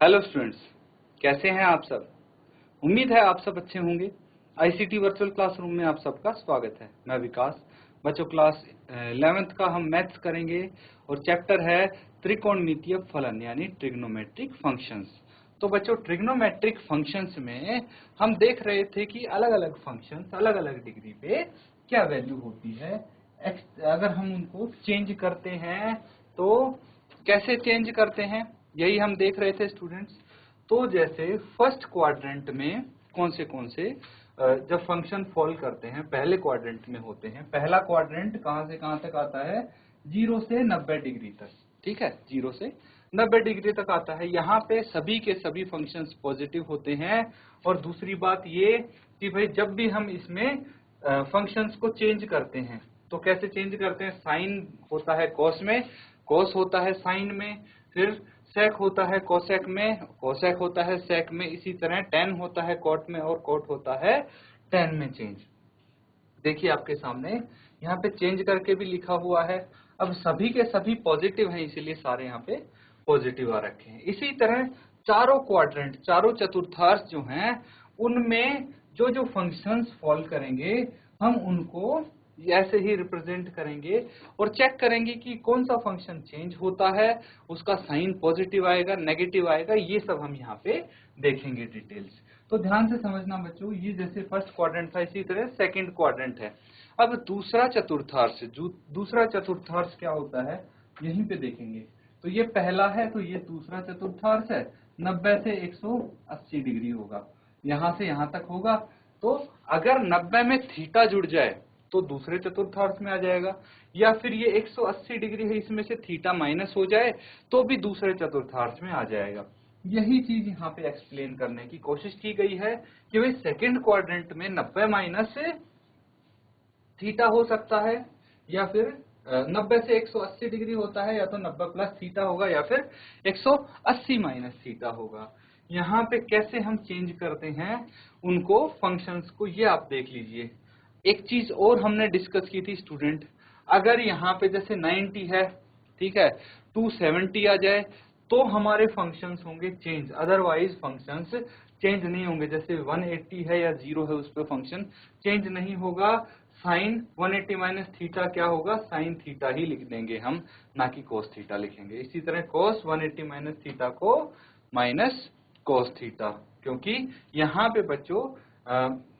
Hello students, कैसे हैं आप सब। उम्मीद है आप सब अच्छे होंगे। आईसीटी वर्चुअल क्लासरूम में आप सबका स्वागत है। मैं विकास। बच्चों, क्लास 11th का हम मैथ्स करेंगे और चैप्टर है त्रिकोणमितीय फलन यानी ट्रिग्नोमेट्रिक फंक्शंस। तो बच्चों, ट्रिग्नोमेट्रिक फंक्शंस में हम देख रहे थे कि अलग अलग फंक्शंस अलग अलग डिग्री पे क्या वैल्यू होती है। अगर हम उनको चेंज करते हैं तो कैसे चेंज करते हैं, यही हम देख रहे थे स्टूडेंट्स। तो जैसे फर्स्ट क्वाड्रेंट में कौन से जब फंक्शन फॉल करते हैं पहले क्वाड्रेंट में होते हैं। पहला क्वाड्रेंट कहां से कहां तक आता है? 0 से 90 डिग्री तक। ठीक है, 0 से 90 डिग्री तक आता है। यहाँ पे सभी के सभी फंक्शंस पॉजिटिव होते हैं। और दूसरी बात ये कि भाई जब भी हम इसमें फंक्शंस को चेंज करते हैं तो कैसे चेंज करते हैं? साइन होता है कॉस में, कॉस होता है साइन में, फिर सेक होता है कोसेक में, कोसेक होता है सेक में, इसी तरह टेन होता है कॉट में और कॉट होता है टेन में चेंज। देखिए आपके सामने यहाँ पे चेंज करके भी लिखा हुआ है। अब सभी के सभी पॉजिटिव हैं, इसीलिए सारे यहाँ पे पॉजिटिव आ रखे हैं। इसी तरह चारों क्वाड्रेंट, चारों चतुर्थांश जो हैं, उनमें जो जो फंक्शंस फॉल करेंगे हम उनको ऐसे ही रिप्रेजेंट करेंगे और चेक करेंगे कि कौन सा फंक्शन चेंज होता है, उसका साइन पॉजिटिव आएगा नेगेटिव आएगा, ये सब हम यहाँ पे देखेंगे डिटेल्स। तो ध्यान से समझना बच्चों, ये जैसे फर्स्ट क्वाड्रेंट था इसी तरह सेकंड क्वाड्रेंट है। अब दूसरा चतुर्थांश, दूसरा चतुर्थांश क्या होता है यहीं पे देखेंगे। तो ये पहला है, तो ये दूसरा चतुर्थांश है। 90 से 180 डिग्री होगा, यहां से यहां तक होगा। तो अगर 90 में थीटा जुड़ जाए तो दूसरे चतुर्थांश में आ जाएगा, या फिर ये 180 डिग्री है, इसमें से थीटा माइनस हो जाए तो भी दूसरे चतुर्थांश में आ जाएगा। यही चीज यहाँ पे एक्सप्लेन करने की कोशिश की गई है कि भाई सेकंड क्वाड्रेंट में 90 माइनस थीटा हो सकता है, या फिर 90 से 180 डिग्री होता है, या तो 90 प्लस थीटा होगा या फिर 180 माइनस थीटा होगा। यहाँ पे कैसे हम चेंज करते हैं उनको फंक्शंस को, ये आप देख लीजिए। एक चीज और हमने डिस्कस की थी स्टूडेंट, अगर यहाँ पे जैसे 90 है, ठीक है, 270 आ जाए तो हमारे फंक्शंस होंगे चेंज, अदरवाइज फंक्शंस चेंज नहीं होंगे। जैसे 180 है या 0 है, उस पर फंक्शन चेंज नहीं होगा। साइन 180 माइनस थीटा क्या होगा? साइन थीटा ही लिख देंगे हम, ना कि कोस थीटा लिखेंगे। इसी तरह कोस 180 माइनस थीटा को माइनस कोस थीटा, क्योंकि यहाँ पे बच्चों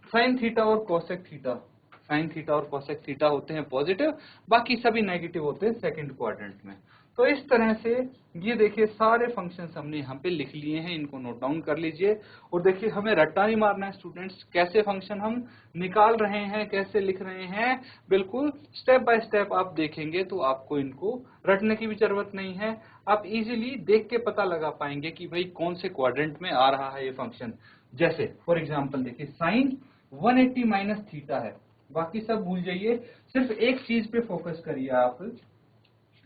साइन थीटा और कोसेक थीटा, साइन थीटा और कोसेक थीटा होते हैं पॉजिटिव, बाकी सभी नेगेटिव होते हैं सेकंड क्वाड्रेंट में। तो इस तरह से ये देखिए सारे फंक्शंस हमने यहाँ पे लिख लिए हैं, इनको नोट डाउन कर लीजिए। और देखिए हमें रट्टा नहीं मारना है स्टूडेंट्स, कैसे फंक्शन हम निकाल रहे हैं, कैसे लिख रहे हैं, बिल्कुल स्टेप बाय स्टेप आप देखेंगे तो आपको इनको रटने की भी जरूरत नहीं है। आप इजीली देख के पता लगा पाएंगे कि भाई कौन से क्वाड्रेंट में आ रहा है ये फंक्शन। जैसे फॉर एग्जाम्पल देखिए साइन 180 माइनस थीटा है, बाकी सब भूल जाइए, सिर्फ एक चीज पे फोकस करिए आप।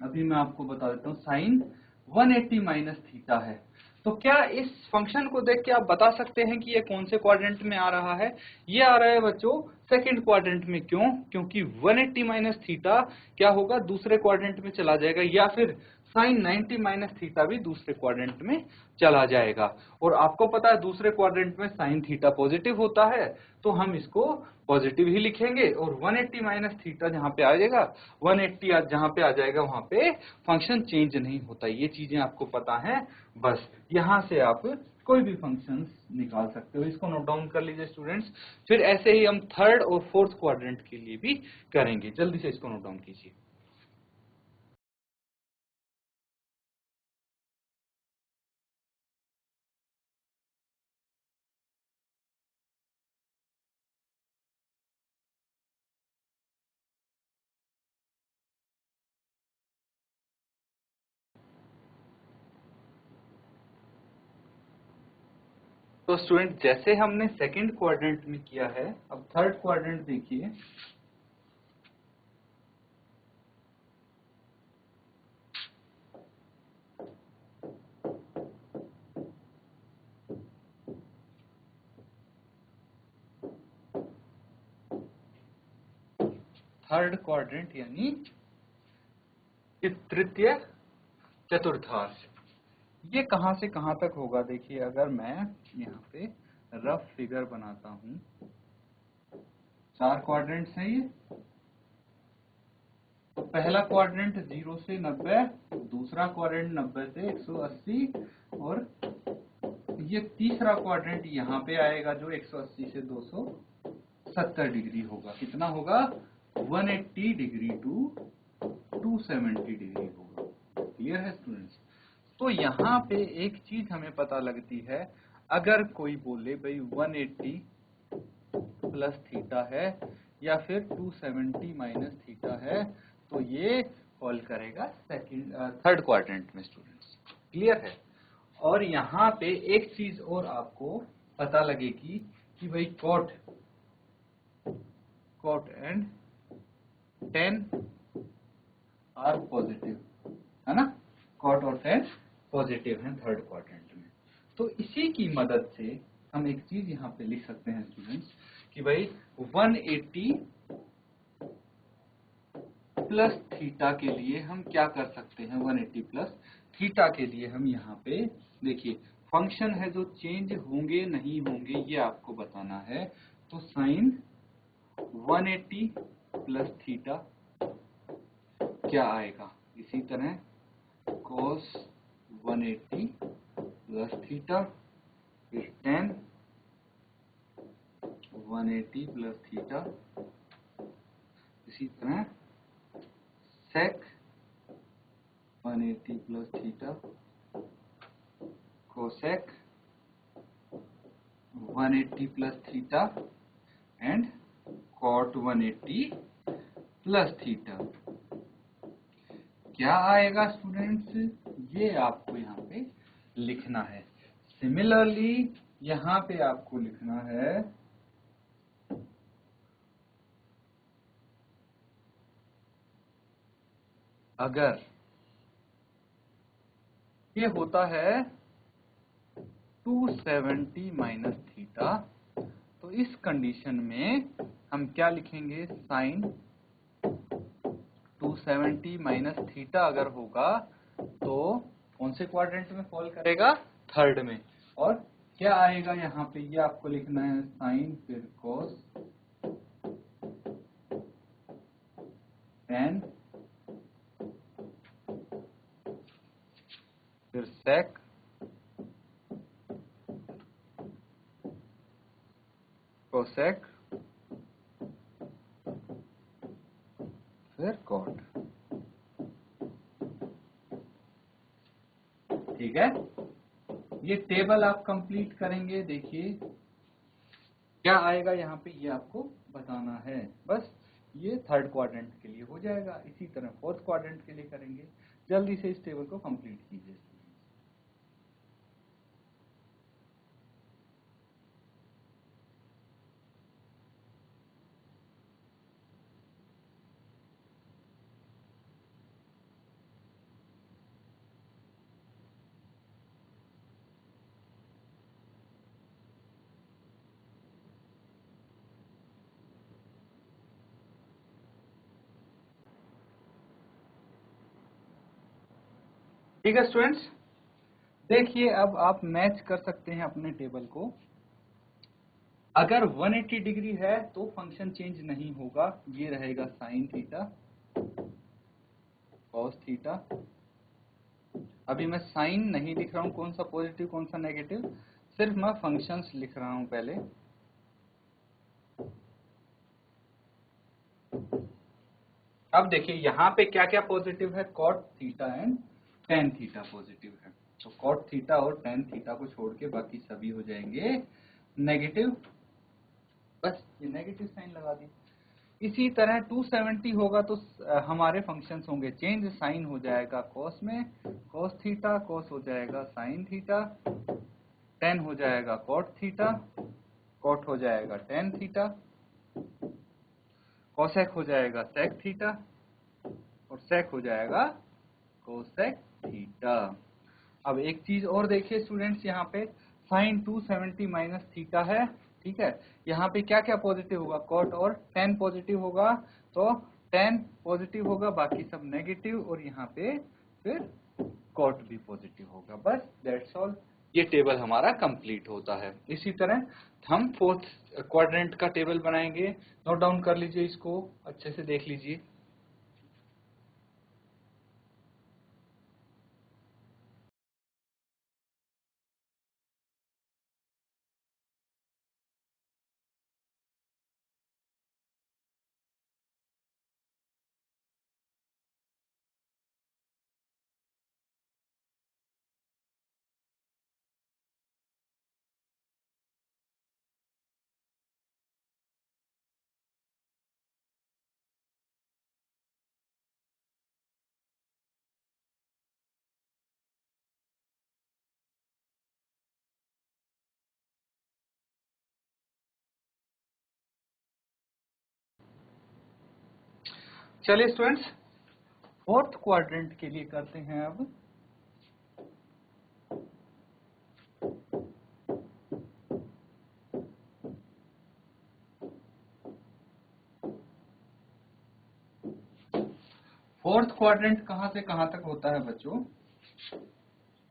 अभी मैं आपको बता देता हूँ, साइन 180 माइनस थीटा है। तो क्या इस फंक्शन को देख के आप बता सकते हैं कि ये कौन से क्वाड्रेंट में आ रहा है? ये आ रहा है बच्चों सेकंड क्वाड्रेंट में। क्यों? क्योंकि 180 माइनस थीटा क्या होगा? दूसरे क्वाड्रेंट में चला जाएगा, या फिर साइन 90 माइनस थीटा भी दूसरे क्वाड्रेंट में चला जाएगा। और आपको पता है दूसरे क्वाड्रेंट में साइन थीटा पॉजिटिव होता है, तो हम इसको पॉजिटिव ही लिखेंगे। और 180 माइनस थीटा जहां पे आ जाएगा, 180 जहां पे आ जाएगा वहां पे फंक्शन चेंज नहीं होता। ये चीजें आपको पता है, बस यहां से आप कोई भी फंक्शन निकाल सकते हो। इसको नोट डाउन कर लीजिए स्टूडेंट्स। फिर ऐसे ही हम थर्ड और फोर्थ क्वाड्रेंट के लिए भी करेंगे, जल्दी से इसको नोट डाउन कीजिए। तो स्टूडेंट जैसे हमने सेकंड क्वाड्रेंट में किया है, अब थर्ड क्वाड्रेंट देखिए। थर्ड क्वाड्रेंट यानी तृतीय चतुर्थांश, ये कहां से कहां तक होगा? देखिए अगर मैं यहाँ पे रफ फिगर बनाता हूं, 4 क्वाड्रेंट्स हैं ये। तो पहला क्वाड्रेंट 0 से 90, दूसरा क्वाड्रेंट 90 से 180, और ये तीसरा क्वाड्रेंट यहाँ पे आएगा जो 180 से 270 डिग्री होगा। कितना होगा? 180 डिग्री टू 270 डिग्री होगा। क्लियर है स्टूडेंट्स? तो यहाँ पे एक चीज हमें पता लगती है, अगर कोई बोले भाई 180 प्लस थीटा है या फिर 270 माइनस थीटा है, तो ये फॉल करेगा थर्ड क्वाड्रेंट में स्टूडेंट्स। क्लियर है? और यहाँ पे एक चीज और आपको पता लगेगी कि भाई cot and tan are positive, है ना? कॉट और टेन पॉजिटिव हैं थर्ड क्वाड्रेंट में। तो इसी की मदद से हम एक चीज यहाँ पे लिख सकते हैं स्टूडेंट्स कि भाई 180 प्लस थीटा के लिए हम क्या कर सकते हैं? 180 प्लस थीटा के लिए हम यहाँ पे देखिए फंक्शन है जो चेंज होंगे नहीं होंगे ये आपको बताना है। तो साइन 180 प्लस थीटा क्या आएगा? इसी तरह cos 180 प्लस थीटा, फिर tan 180 प्लस थीटा, इसी तरह sec 180 plus theta, cosec 180 plus theta and cot 180 plus theta. क्या आएगा स्टूडेंट्स? ये आपको यहाँ पे लिखना है। सिमिलरली यहाँ पे आपको लिखना है अगर ये होता है 270 माइनस थीटा, तो इस कंडीशन में हम क्या लिखेंगे? साइन 270 माइनस थीटा अगर होगा तो कौन से क्वाड्रेंट में फॉल करेगा? थर्ड में। और क्या आएगा यहाँ पे? ये आपको लिखना है साइन, फिर कॉस, टेन, फिर सेक, कोसेक, फिर कॉट। ठीक है? ये टेबल आप कंप्लीट करेंगे। देखिए क्या आएगा यहाँ पे ये आपको बताना है। बस ये थर्ड क्वाड्रेंट के लिए हो जाएगा। इसी तरह फोर्थ क्वाड्रेंट के लिए करेंगे। जल्दी से इस टेबल को कंप्लीट कीजिए। ठीक है स्टूडेंट्स, देखिए अब आप मैच कर सकते हैं अपने टेबल को। अगर 180 डिग्री है तो फंक्शन चेंज नहीं होगा, ये रहेगा साइन थीटा, कॉस थीटा। अभी मैं साइन नहीं लिख रहा हूं, कौन सा पॉजिटिव कौन सा नेगेटिव, सिर्फ मैं फंक्शंस लिख रहा हूं पहले। अब देखिए यहाँ पे क्या क्या पॉजिटिव है? Cot theta and tan theta positive है। तो कॉट थीटा और टेन थीटा को छोड़ के बाकी सभी हो जाएंगे नेगेटिव। बस ये नेगेटिव साइन लगा दी। इसी तरह 270 होगा तो हमारे फंक्शंस होंगे चेंज। साइन हो जाएगा कॉस में, कॉस थीटा, कॉस हो जाएगा साइन थीटा, टेन हो जाएगा कॉट थीटा, कॉट हो जाएगा टेन थीटा, कोसेक हो जाएगा सेक थीटा, और सेक हो जाएगा कोसेक थीटा। अब एक चीज और देखिए स्टूडेंट्स, यहाँ पे साइन 270 माइनस थीटा है। ठीक है, यहाँ पे क्या क्या पॉजिटिव होगा? कॉट और टेन पॉजिटिव होगा, तो टेन पॉजिटिव होगा, बाकी सब नेगेटिव, और यहाँ पे फिर कॉट भी पॉजिटिव होगा। बस दैट्स ऑल, ये टेबल हमारा कंप्लीट होता है। इसी तरह हम फोर्थ क्वाड्रेंट का टेबल बनाएंगे। नोट डाउन कर लीजिए, इसको अच्छे से देख लीजिए। चलिए स्टूडेंट्स, फोर्थ क्वाड्रेंट के लिए करते हैं अब। फोर्थ क्वाड्रेंट कहां से कहां तक होता है बच्चों?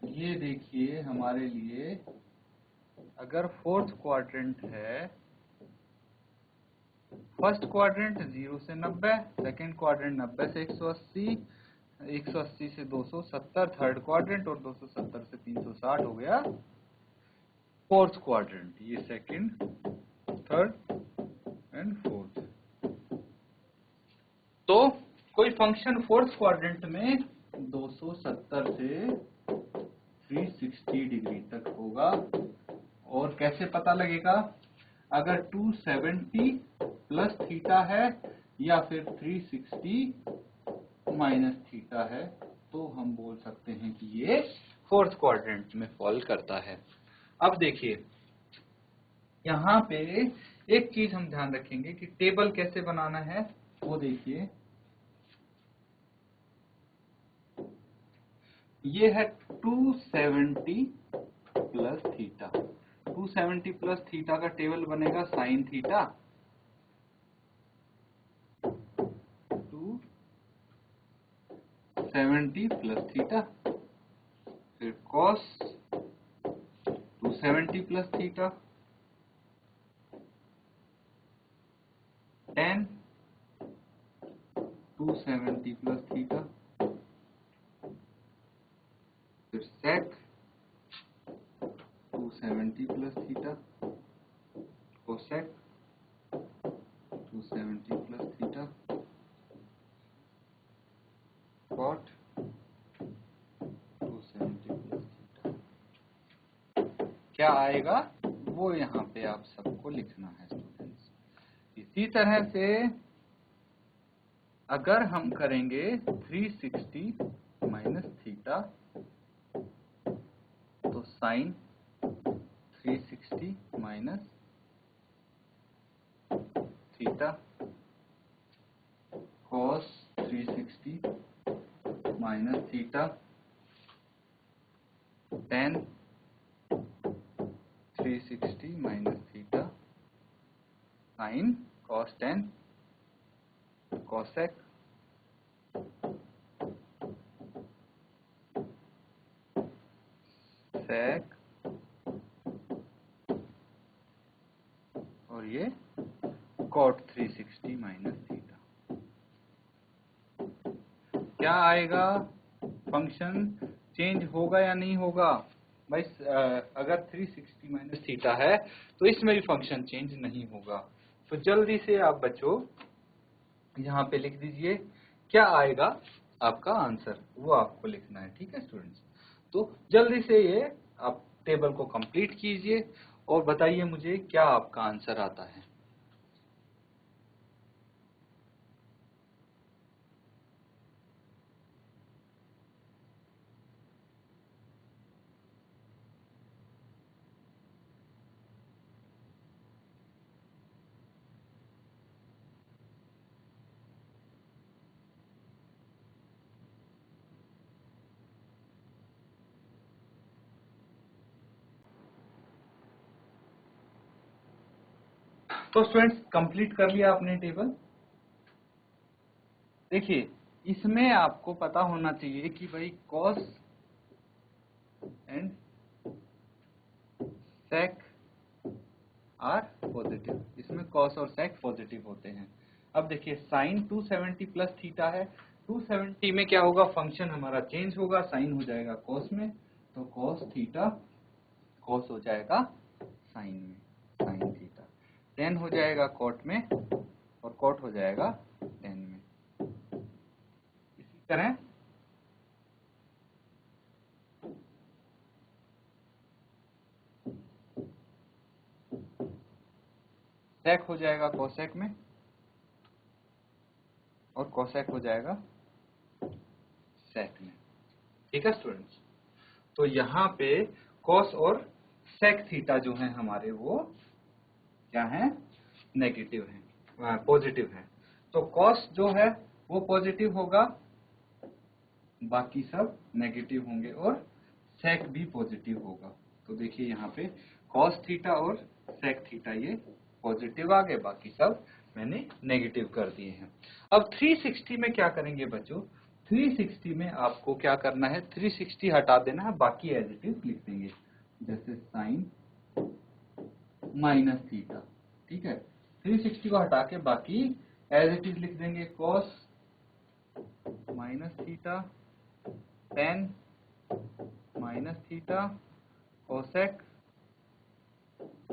ये देखिए, हमारे लिए अगर फोर्थ क्वाड्रेंट है, फर्स्ट क्वाड्रेंट 0 से 90, सेकंड क्वाड्रेंट 90 से 180, 180 से 270 थर्ड क्वाड्रेंट, और 270 से 360 हो गया फोर्थ क्वाड्रेंट। ये सेकंड, थर्ड एंड फोर्थ। तो कोई फंक्शन फोर्थ क्वाड्रेंट में 270 से 360 डिग्री तक होगा। और कैसे पता लगेगा? अगर 270 प्लस थीटा है या फिर 360 माइनस थीटा है, तो हम बोल सकते हैं कि ये फोर्थ क्वाड्रेंट में फॉल करता है। अब देखिए, यहाँ पे एक चीज हम ध्यान रखेंगे कि टेबल कैसे बनाना है, वो देखिए। ये है 270 प्लस थीटा। 270 प्लस थीटा का टेबल बनेगा साइन थीटा, 270 प्लस थीटा, फिर cos 270 plus theta, tan 270 plus theta, फिर sec 270 plus theta, cosec 270 plus theta, cot 270 plus theta. क्या आएगा वो यहाँ पे आप सबको लिखना है स्टूडेंट्स। इसी तरह से अगर हम करेंगे 360 माइनस थीटा, तो sine 360 minus theta, cos 360 minus theta, tan 360 minus theta, sine cos 10, cosec sec, और ये कॉट 360 माइनस थीटा। क्या आएगा? फंक्शन चेंज होगा या नहीं होगा? भाई अगर 360 माइनस थीटा है तो इसमें भी फंक्शन चेंज नहीं होगा। तो जल्दी से आप बच्चों यहाँ पे लिख दीजिए क्या आएगा आपका आंसर, वो आपको लिखना है। ठीक है स्टूडेंट्स, तो जल्दी से ये आप टेबल को कंप्लीट कीजिए और बताइए मुझे क्या आपका आंसर आता है। तो स्टूडेंट्स, कंप्लीट कर लिया आपने टेबल। देखिए, इसमें आपको पता होना चाहिए कि भाई cos and sec are positive. इसमें कॉस और सेक पॉजिटिव होते हैं। अब देखिए साइन 270 प्लस थीटा है। 270 में क्या होगा, फंक्शन हमारा चेंज होगा, साइन हो जाएगा कॉस में, तो कॉस थीटा कॉस हो जाएगा साइन में, साइन थीटा। टेन हो जाएगा कॉट में और कॉट हो जाएगा टेन में। इसी तरह सेक हो जाएगा कोसेक में और कोसेक हो जाएगा सेक में। ठीक है स्टूडेंट्स, तो यहाँ पे कॉस और सेक थीटा जो है हमारे वो क्या है, नेगेटिव है, पॉजिटिव है। तो कॉस जो है वो पॉजिटिव होगा, बाकी सब नेगेटिव होंगे, और सेक भी पॉजिटिव होगा। तो देखिए यहाँ पे कॉस थीटा और सेक थीटा ये पॉजिटिव आ गए, बाकी सब मैंने नेगेटिव कर दिए हैं। अब 360 में क्या करेंगे बच्चों, 360 में आपको क्या करना है, 360 हटा देना है, बाकी एज इट इज लिख देंगे, जैसे साइन माइनस थीटा। ठीक है, 360 को हटा के बाकी एज इट इज लिख देंगे, cos minus theta, tan minus theta, cosec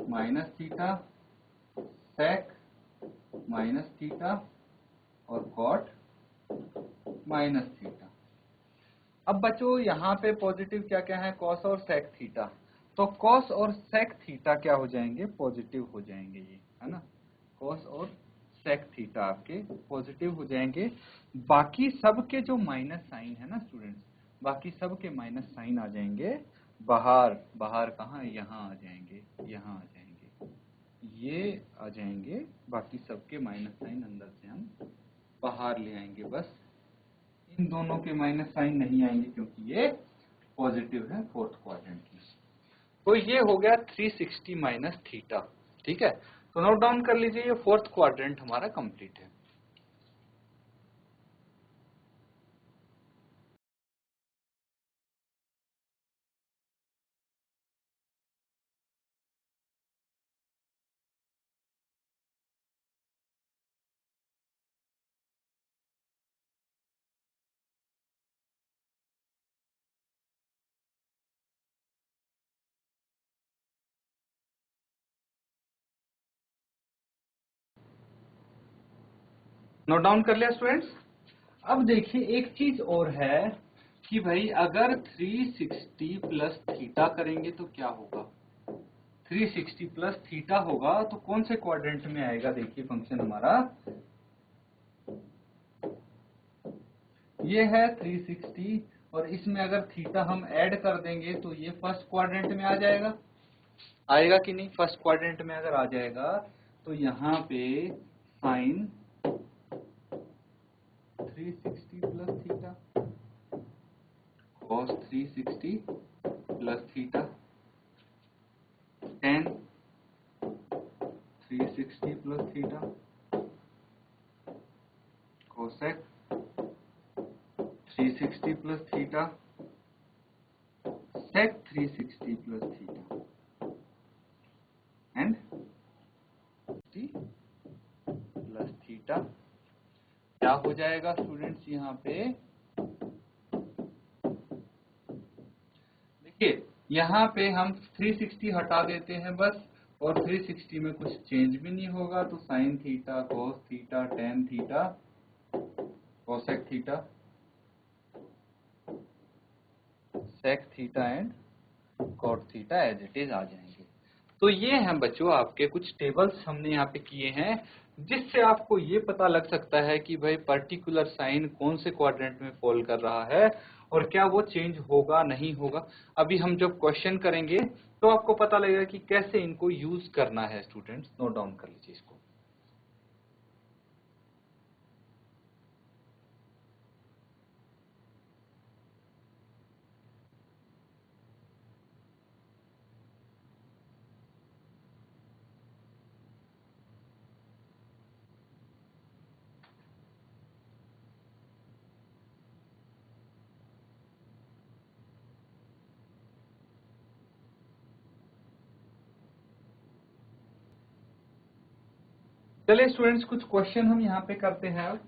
minus theta, sec minus theta और कॉट माइनस थीटा। अब बच्चों यहाँ पे पॉजिटिव क्या क्या है, कॉस और सेक थीटा। तो कॉस और सेक थीटा क्या हो जाएंगे, पॉजिटिव हो जाएंगे, ये है ना, कॉस और सेक थीटा आपके पॉजिटिव हो जाएंगे। बाकी सब के जो माइनस साइन है ना स्टूडेंट्स, बाकी सब के माइनस साइन आ जाएंगे बाहर। बाहर कहाँ, यहाँ आ जाएंगे, यहाँ आ जाएंगे, ये आ जाएंगे। बाकी सबके माइनस साइन अंदर से हम बाहर ले आएंगे, बस इन दोनों के माइनस साइन नहीं आएंगे क्योंकि ये पॉजिटिव है फोर्थ क्वाड्रेंट की। तो ये हो गया 360 माइनस थीटा। ठीक है, तो नोट डाउन कर लीजिए, ये फोर्थ क्वाड्रेंट हमारा कंप्लीट है। नोट डाउन कर लिया स्टूडेंट्स। अब देखिए एक चीज और है कि भाई अगर 360 प्लस थीटा करेंगे तो क्या होगा, 360 प्लस थीटा होगा तो कौन से क्वाड्रेंट में आएगा, देखिए फंक्शन हमारा ये है 360, और इसमें अगर थीटा हम ऐड कर देंगे तो ये फर्स्ट क्वाड्रेंट में आ जाएगा, आएगा कि नहीं, फर्स्ट क्वाड्रेंट में अगर आ जाएगा तो यहाँ पे sine 360 plus theta, cos 360 plus theta, tan 360 plus theta, cosec 360 plus theta, sec 360 plus theta and plus theta. क्या हो जाएगा स्टूडेंट्स यहाँ पे, देखिए यहाँ पे हम 360 हटा देते हैं बस, और 360 में कुछ चेंज भी नहीं होगा, तो sine theta, cos theta, tan theta, cosec theta, sec theta and cot theta as it is आ जाएंगे। तो ये हैं बच्चों आपके कुछ टेबल्स हमने यहाँ पे किए हैं, जिससे आपको ये पता लग सकता है कि भाई पर्टिकुलर साइन कौन से क्वाड्रेंट में फॉल कर रहा है और क्या वो चेंज होगा नहीं होगा। अभी हम जब क्वेश्चन करेंगे तो आपको पता लगेगा कि कैसे इनको यूज करना है। स्टूडेंट्स नोट डाउन कर लीजिए इसको। चलिए स्टूडेंट्स कुछ क्वेश्चन हम यहाँ पे करते हैं अब।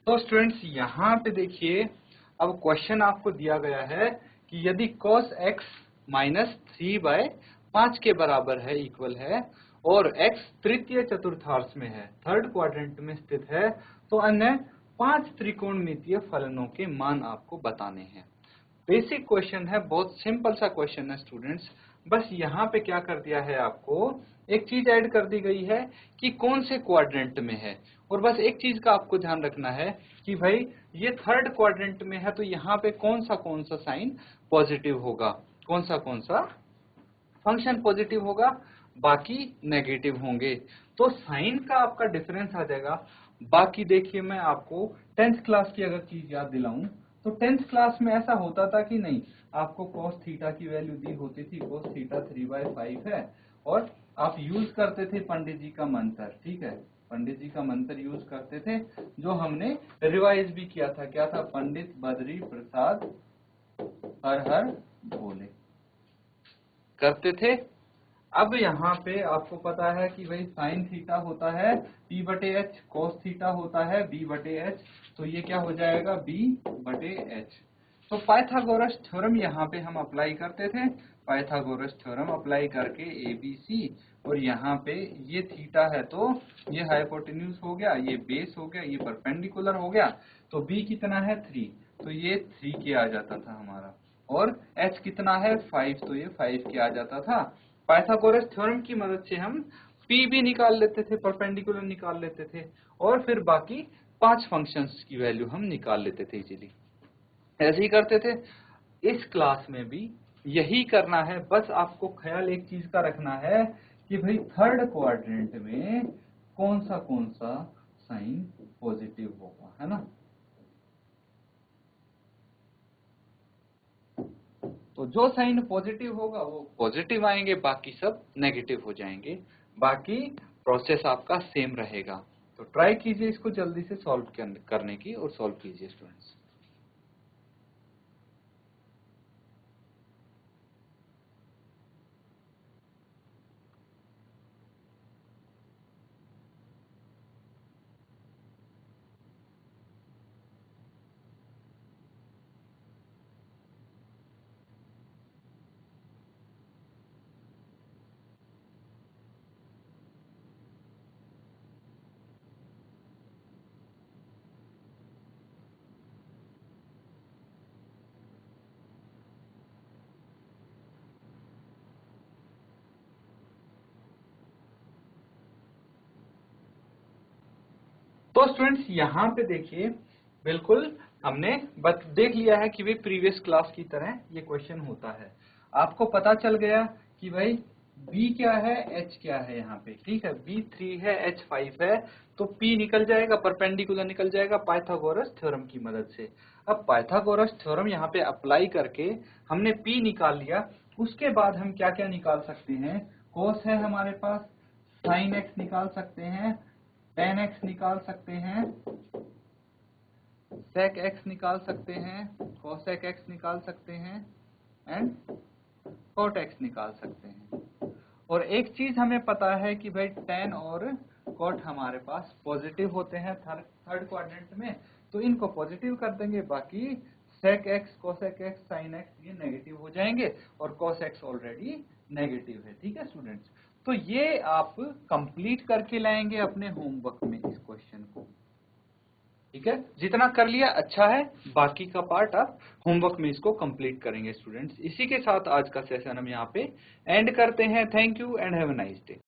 तो स्टूडेंट्स यहाँ पे देखिए, अब क्वेश्चन आपको दिया गया है कि यदि cos x माइनस 3/5 के बराबर है, इक्वल है, और x तृतीय चतुर्थांश में है, थर्ड क्वाड्रेंट में स्थित है, तो अन्य 5 त्रिकोणमितीय फलनों के मान आपको बताने हैं। बेसिक क्वेश्चन है, बहुत सिंपल सा क्वेश्चन है स्टूडेंट्स। बस यहाँ पे क्या कर दिया है, आपको एक चीज ऐड कर दी गई है कि कौन से क्वाड्रेंट में है, और बस एक चीज का आपको ध्यान रखना है कि भाई ये थर्ड क्वाड्रेंट में है, तो यहाँ पे कौन सा साइन पॉजिटिव होगा, कौन सा फंक्शन पॉजिटिव होगा, बाकी नेगेटिव होंगे। तो साइन का आपका डिफरेंस आ जाएगा। बाकी देखिए, मैं आपको 10th क्लास की अगर चीज याद दिलाऊं, तो 10th क्लास में ऐसा होता था कि नहीं, आपको cos थीटा की वैल्यू दी होती थी, cos थीटा 3/5 है, और आप यूज करते थे पंडित जी का मंत्र, ठीक है, पंडित जी का मंत्र यूज करते थे, जो हमने रिवाइज भी किया था। क्या था? पंडित बद्री प्रसाद हर हर भोले करते थे। अब यहाँ पे आपको पता है कि भाई साइन थीटा होता है P/H, cos थीटा होता है B/H, तो ये क्या हो जाएगा, B/H। तो पाइथागोरस थ्योरम यहाँ पे हम अप्लाई करते थे, पाइथागोरस थ्योरम अप्लाई करके ABC, और यहाँ पे ये थीटा है तो ये हाइपोटेन्यूज हो गया, ये बेस हो गया, ये परपेंडिकुलर हो गया, तो B कितना है 3, तो ये 3 के आ जाता था हमारा, और H कितना है 5, तो ये 5 के आ जाता था। पाइथागोरस थ्योरम की मदद से हम P भी निकाल लेते थे, परपेंडिकुलर निकाल लेते थे, और फिर बाकी 5 फंक्शंस की वैल्यू हम निकाल लेते थे इजीली। ऐसे ही करते थे। इस क्लास में भी यही करना है, बस आपको ख्याल एक चीज का रखना है कि भाई थर्ड क्वाड्रेंट में कौन सा साइन पॉजिटिव होगा, है ना। तो जो साइन पॉजिटिव होगा वो पॉजिटिव आएंगे, बाकी सब नेगेटिव हो जाएंगे, बाकी प्रोसेस आपका सेम रहेगा। तो ट्राई कीजिए इसको जल्दी से सॉल्व करने की, और सॉल्व कीजिए स्टूडेंट्स। तो स्टूडेंट्स यहाँ पे देखिए, बिल्कुल हमने देख लिया है कि भाई प्रीवियस क्लास की तरह ये क्वेश्चन होता है। आपको पता चल गया कि भाई B क्या है, H क्या है यहाँ पे, ठीक है। B 3 है, H 5 है, तो P निकल जाएगा, परपेंडिकुलर निकल जाएगा पाइथागोरस थ्योरम की मदद से। अब पाइथागोरस थ्योरम यहाँ पे अप्लाई करके हमने P निकाल लिया। उसके बाद हम क्या क्या निकाल सकते हैं, कोस है हमारे पास, साइन x निकाल सकते हैं, टेन x निकाल सकते हैं, sec x निकाल सकते हैं, cosec x निकाल सकते हैं एंड cot x निकाल सकते हैं। और एक चीज हमें पता है कि भाई tan और cot हमारे पास पॉजिटिव होते हैं थर्ड क्वाड्रेंट में, तो इनको पॉजिटिव कर देंगे। बाकी sec x, cosec x, sin x ये नेगेटिव हो जाएंगे और cos x ऑलरेडी नेगेटिव है, ठीक है स्टूडेंट्स। तो ये आप कंप्लीट करके लाएंगे अपने होमवर्क में इस क्वेश्चन को, ठीक है। जितना कर लिया अच्छा है, बाकी का पार्ट आप होमवर्क में इसको कंप्लीट करेंगे स्टूडेंट्स। इसी के साथ आज का सेशन हम यहाँ पे एंड करते हैं। Thank you and have a nice day.